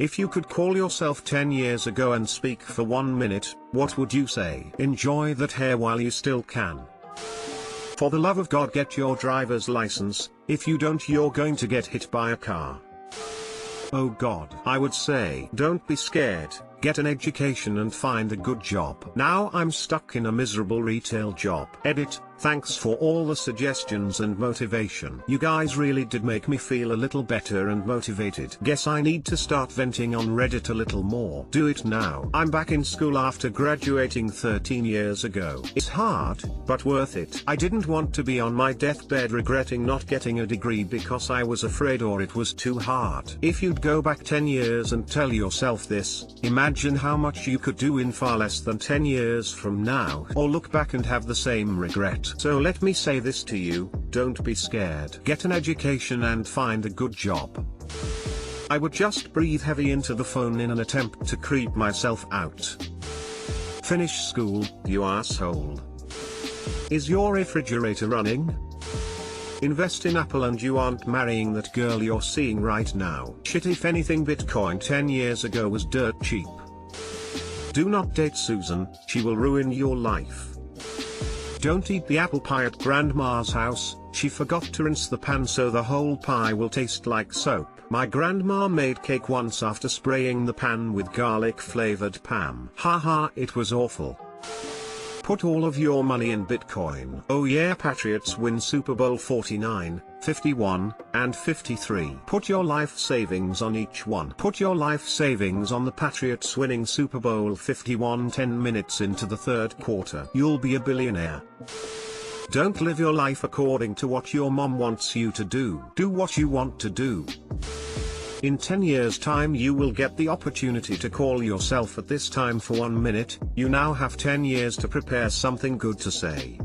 If you could call yourself 10 years ago and speak for 1 minute, what would you say? Enjoy that hair while you still can. For the love of God, get your driver's license. If you don't, you're going to get hit by a car. Oh God, I would say, don't be scared, get an education and find a good job. Now I'm stuck in a miserable retail job. Edit. Thanks for all the suggestions and motivation. You guys really did make me feel a little better and motivated. Guess I need to start venting on Reddit a little more. Do it now. I'm back in school after graduating 13 years ago. It's hard, but worth it. I didn't want to be on my deathbed regretting not getting a degree because I was afraid or it was too hard. If you'd go back 10 years and tell yourself this, imagine how much you could do in far less than 10 years from now. Or look back and have the same regret. So let me say this to you, don't be scared. Get an education and find a good job. I would just breathe heavy into the phone in an attempt to creep myself out. Finish school, you asshole. Is your refrigerator running? Invest in Apple and you aren't marrying that girl you're seeing right now. Shit, if anything, Bitcoin 10 years ago was dirt cheap. Do not date Susan, she will ruin your life. Don't eat the apple pie at grandma's house, she forgot to rinse the pan so the whole pie will taste like soap. My grandma made cake once after spraying the pan with garlic flavored Pam. Haha, it was awful. Put all of your money in Bitcoin. Oh yeah, Patriots win Super Bowl 49, 51, and 53. Put your life savings on each one. Put your life savings on the Patriots winning Super Bowl 51 10 minutes into the third quarter. You'll be a billionaire. Don't live your life according to what your mom wants you to do. Do what you want to do. In 10 years' time you will get the opportunity to call yourself at this time for 1 minute. You now have 10 years to prepare something good to say.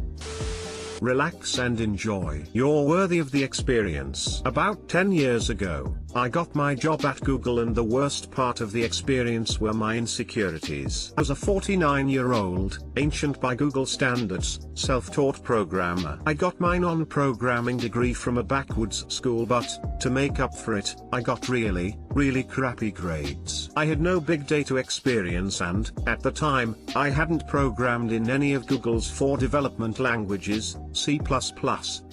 Relax and enjoy. You're worthy of the experience. About 10 years ago, I got my job at Google, and the worst part of the experience were my insecurities. As a 49-year-old, ancient by Google standards, self-taught programmer, I got my non-programming degree from a backwoods school, but, to make up for it, I got really crappy grades. I had no big data experience and, at the time, I hadn't programmed in any of Google's 4 development languages, C++,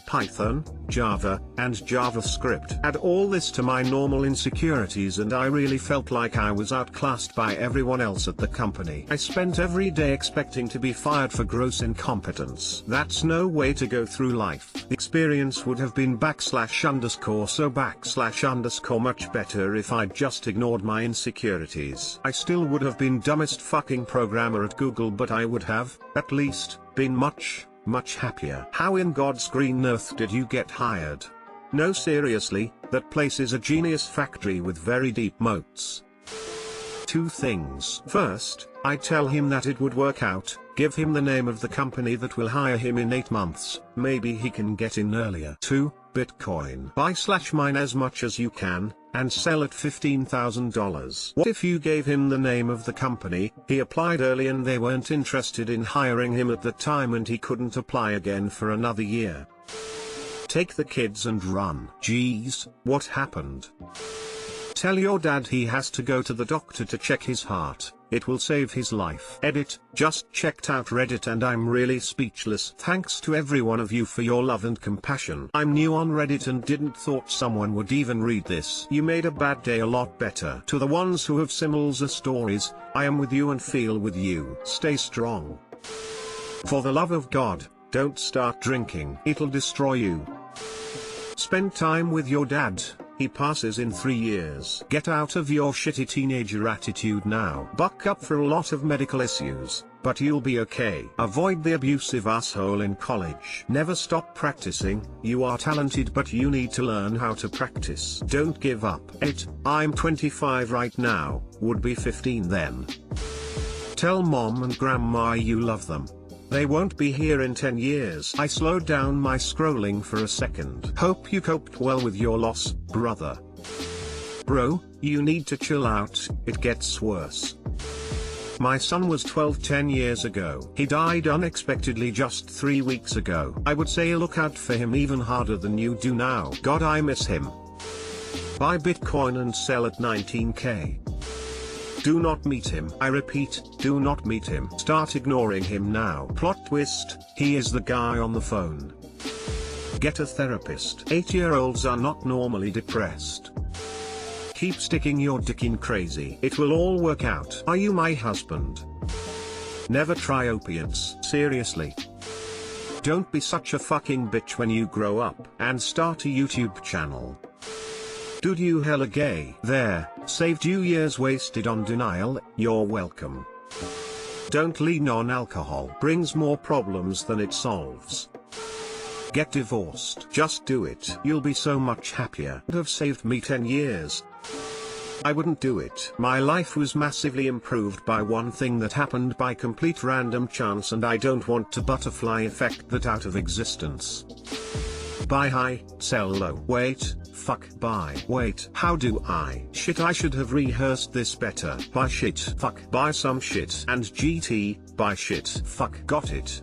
Python, Java, and JavaScript. Add all this to my normal insecurities and I really felt like I was outclassed by everyone else at the company. I spent every day expecting to be fired for gross incompetence. That's no way to go through life. The experience would have been /_so /_ much better if I'd just ignored my insecurities. I still would have been dumbest fucking programmer at Google, but I would have, at least, been much happier. How in God's green earth did you get hired? No, seriously, that place is a genius factory with very deep moats. 2 things. First, I tell him that it would work out, give him the name of the company that will hire him in 8 months, maybe he can get in earlier. 2, Bitcoin. Buy/mine as much as you can, and sell at $15,000. What if you gave him the name of the company, he applied early and they weren't interested in hiring him at the time and he couldn't apply again for another year? Take the kids and run. Geez, what happened? Tell your dad he has to go to the doctor to check his heart. It will save his life. Edit. Just checked out Reddit and I'm really speechless. Thanks to every one of you for your love and compassion. I'm new on Reddit and didn't thought someone would even read this. You made a bad day a lot better. To the ones who have similar stories, I am with you and feel with you. Stay strong. For the love of God, don't start drinking. It'll destroy you. Spend time with your dad. He passes in 3 years. Get out of your shitty teenager attitude now. Buck up for a lot of medical issues, but you'll be okay. Avoid the abusive asshole in college. Never stop practicing. You are talented, but you need to learn how to practice. Don't give up. I'm 25 right now, would be 15 then. Tell mom and grandma you love them. They won't be here in 10 years. I slowed down my scrolling for a second. Hope you coped well with your loss, brother. Bro, you need to chill out, it gets worse. My son was 12 10 years ago. He died unexpectedly just 3 weeks ago. I would say look out for him even harder than you do now. God, I miss him. Buy Bitcoin and sell at 19K. Do not meet him. I repeat, do not meet him. Start ignoring him now. Plot twist, he is the guy on the phone. Get a therapist. 8-year-olds are not normally depressed. Keep sticking your dick in crazy. It will all work out. Are you my husband? Never try opiates. Seriously. Don't be such a fucking bitch when you grow up and start a YouTube channel. Dude, you hella gay. There, saved you years wasted on denial. You're welcome. Don't lean on alcohol. Brings more problems than it solves. Get divorced. Just do it. You'll be so much happier. Would have saved me 10 years. I wouldn't do it. My life was massively improved by one thing that happened by complete random chance, and I don't want to butterfly effect that out of existence. Buy high, sell low. Wait, fuck, buy. Wait, how do I? Shit, I should have rehearsed this better. Buy shit, fuck, buy some shit. And GT, buy shit, fuck, got it.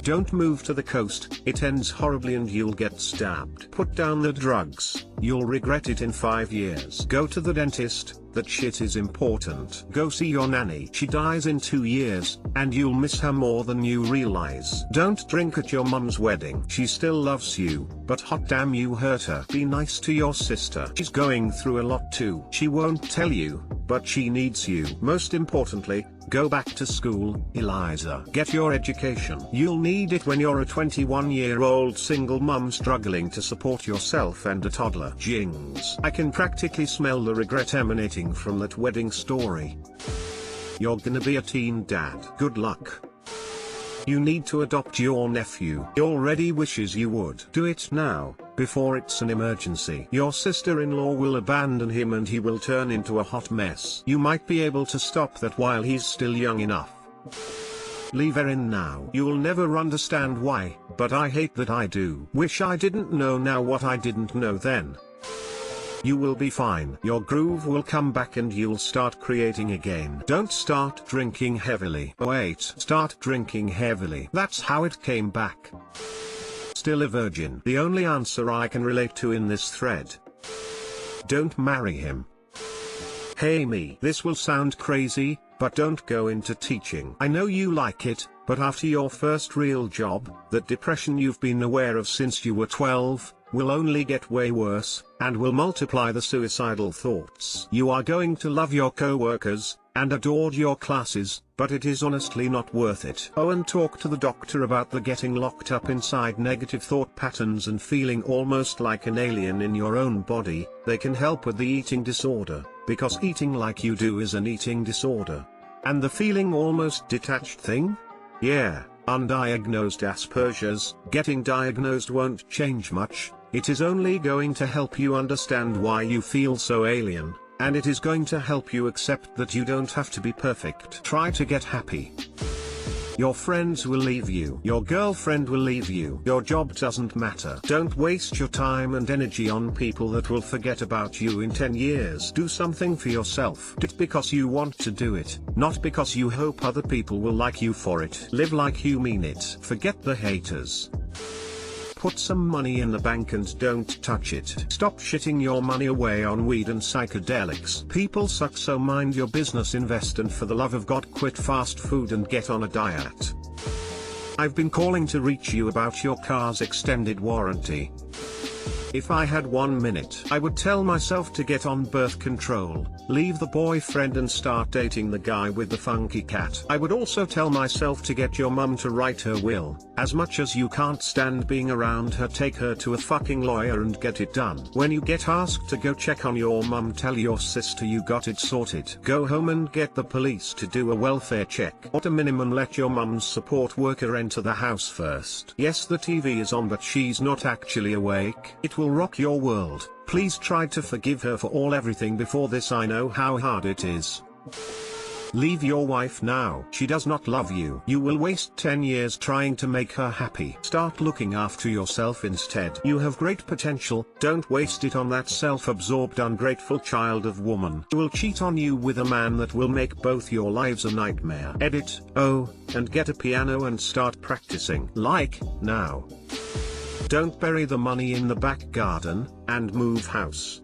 Don't move to the coast, it ends horribly and you'll get stabbed. Put down the drugs, you'll regret it in 5 years. Go to the dentist, that shit is important. Go see your nanny. She dies in 2 years, and you'll miss her more than you realize. Don't drink at your mum's wedding. She still loves you, but hot damn you hurt her. Be nice to your sister. She's going through a lot too. She won't tell you, but she needs you. Most importantly, go back to school, Eliza. Get your education. You'll need it when you're a 21-year-old single mum struggling to support yourself and a toddler. Jings. I can practically smell the regret emanating from that wedding story. You're gonna be a teen dad. Good luck. You need to adopt your nephew. He already wishes you would. Do it now, before it's an emergency. Your sister-in-law will abandon him and he will turn into a hot mess. You might be able to stop that while he's still young enough. Leave her in now. You'll never understand why, but I hate that I do. Wish I didn't know now what I didn't know then. You will be fine. Your groove will come back and you'll start creating again. Don't start drinking heavily. Wait, start drinking heavily. That's how it came back. Still a virgin. The only answer I can relate to in this thread. Don't marry him. Hey me. This will sound crazy, but don't go into teaching. I know you like it, but after your first real job, that depression you've been aware of since you were 12, will only get way worse, and will multiply the suicidal thoughts. You are going to love your co-workers, and adored your classes, but it is honestly not worth it. Oh, and talk to the doctor about the getting locked up inside negative thought patterns and feeling almost like an alien in your own body. They can help with the eating disorder, because eating like you do is an eating disorder. And the feeling almost detached thing? Yeah, undiagnosed Asperger's. Getting diagnosed won't change much. It is only going to help you understand why you feel so alien, and it is going to help you accept that you don't have to be perfect. Try to get happy. Your friends will leave you. Your girlfriend will leave you. Your job doesn't matter. Don't waste your time and energy on people that will forget about you in 10 years. Do something for yourself. Do it because you want to do it, not because you hope other people will like you for it. Live like you mean it. Forget the haters. Put some money in the bank and don't touch it. Stop shitting your money away on weed and psychedelics. People suck, so mind your business. Invest, and for the love of God quit fast food and get on a diet. I've been calling to reach you about your car's extended warranty. If I had 1 minute, I would tell myself to get on birth control, leave the boyfriend and start dating the guy with the funky cat. I would also tell myself to get your mum to write her will. As much as you can't stand being around her, take her to a fucking lawyer and get it done. When you get asked to go check on your mum, tell your sister you got it sorted. Go home and get the police to do a welfare check. Or at a minimum, let your mum's support worker enter the house first. Yes, the TV is on, but she's not actually awake. It will rock your world. Please try to forgive her for everything before this. I know how hard it is. Leave your wife now. She does not love you. You will waste 10 years trying to make her happy. Start looking after yourself instead. You have great potential. Don't waste it on that self-absorbed, ungrateful child of woman who will cheat on you with a man that will make both your lives a nightmare. Edit, and get a piano and start practicing. Like, now. Don't bury the money in the back garden, and move house.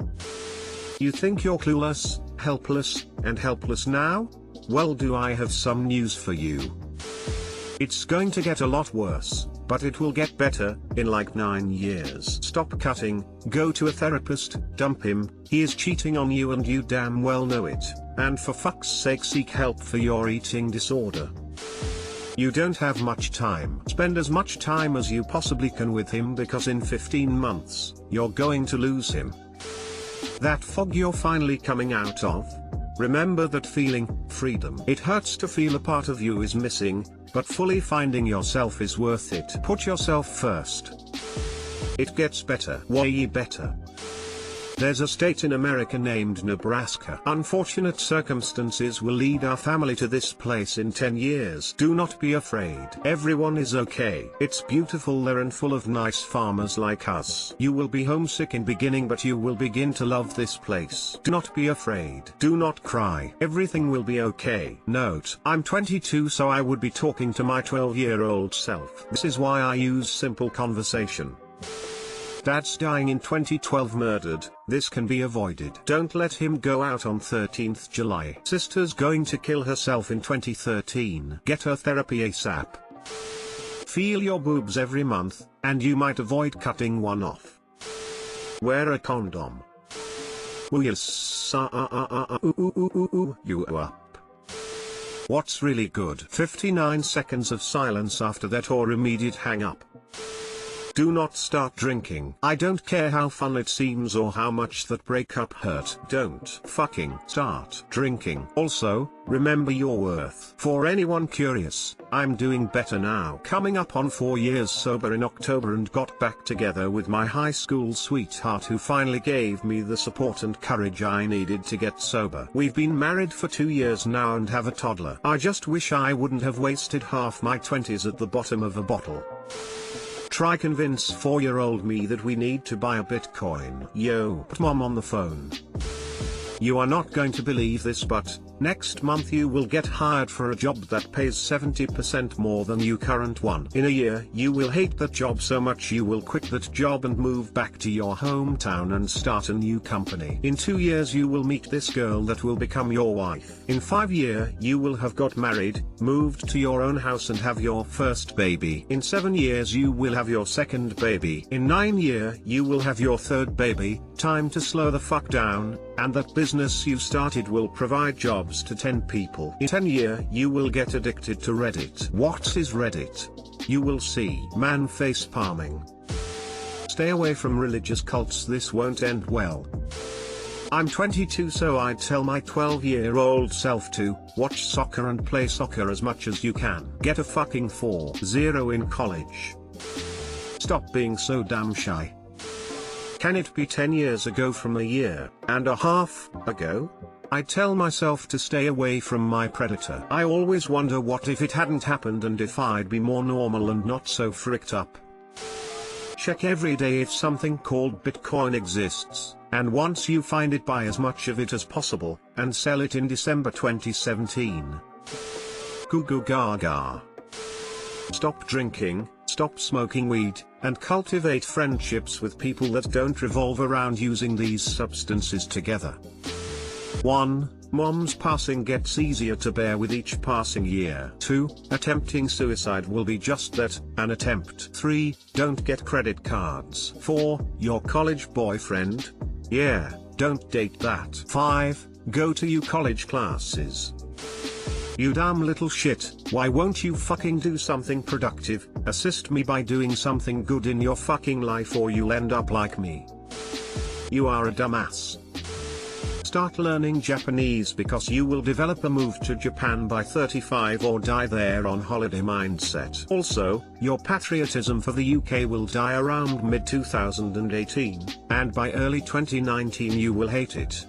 You think you're clueless? helpless, and helpless now? Well, do I have some news for you. It's going to get a lot worse, but it will get better, in like 9 years. Stop cutting, go to a therapist, dump him, he is cheating on you and you damn well know it, and for fuck's sake seek help for your eating disorder. You don't have much time. Spend as much time as you possibly can with him, because in 15 months, you're going to lose him. That fog you're finally coming out of? Remember that feeling, freedom. It hurts to feel a part of you is missing, but fully finding yourself is worth it. Put yourself first. It gets better, way better. There's a state in America named Nebraska. Unfortunate circumstances will lead our family to this place in 10 years. Do not be afraid. Everyone is okay. It's beautiful there and full of nice farmers like us. You will be homesick in beginning, but you will begin to love this place. Do not be afraid. Do not cry. Everything will be okay. Note: I'm 22, so I would be talking to my 12-year-old self. This is why I use simple conversation. Dad's dying in 2012, murdered. This can be avoided. Don't let him go out on 13th July. Sister's going to kill herself in 2013. Get her therapy ASAP. Feel your boobs every month, and you might avoid cutting one off. Wear a condom. You up. What's really good? 59 seconds of silence after that or immediate hang up. Do not start drinking. I don't care how fun it seems or how much that breakup hurt. Don't fucking start drinking. Also, remember your worth. For anyone curious, I'm doing better now. Coming up on 4 years sober in October, and got back together with my high school sweetheart who finally gave me the support and courage I needed to get sober. We've been married for 2 years now and have a toddler. I just wish I wouldn't have wasted half my 20s at the bottom of a bottle. Try convince 4-year-old me that we need to buy a Bitcoin. Yo, put mom on the phone. You are not going to believe this, but next month you will get hired for a job that pays 70% more than your current one. In a year you will hate that job so much you will quit that job and move back to your hometown and start a new company. In 2 years you will meet this girl that will become your wife. In 5 years you will have got married, moved to your own house and have your first baby. In 7 years you will have your second baby. In 9 years you will have your third baby. Time to slow the fuck down, and that business you started will provide jobs to 10 people. In 10 years you will get addicted to Reddit. What is Reddit? You will see. Man face palming. Stay away from religious cults, this won't end well. I'm 22, so I'd tell my 12-year-old self to watch soccer and play soccer as much as you can. Get a fucking 4.0 in college. Stop being so damn shy. Can it be 10 years ago from a year and a half ago? I tell myself to stay away from my predator. I always wonder what if it hadn't happened and if I'd be more normal and not so fricked up. Check every day if something called Bitcoin exists, and once you find it, buy as much of it as possible, and sell it in December 2017. Goo goo gaga. Stop drinking, stop smoking weed, and cultivate friendships with people that don't revolve around using these substances together. 1. Mom's passing gets easier to bear with each passing year. 2. Attempting suicide will be just that, an attempt. 3. Don't get credit cards. 4. Your college boyfriend? Yeah, don't date that. 5. Go to your college classes. You damn little shit, why won't you fucking do something productive? Assist me by doing something good in your fucking life, or you'll end up like me. You are a dumbass. Start learning Japanese, because you will develop a move to Japan by 35 or die there on holiday mindset. Also, your patriotism for the UK will die around mid-2018, and by early 2019 you will hate it.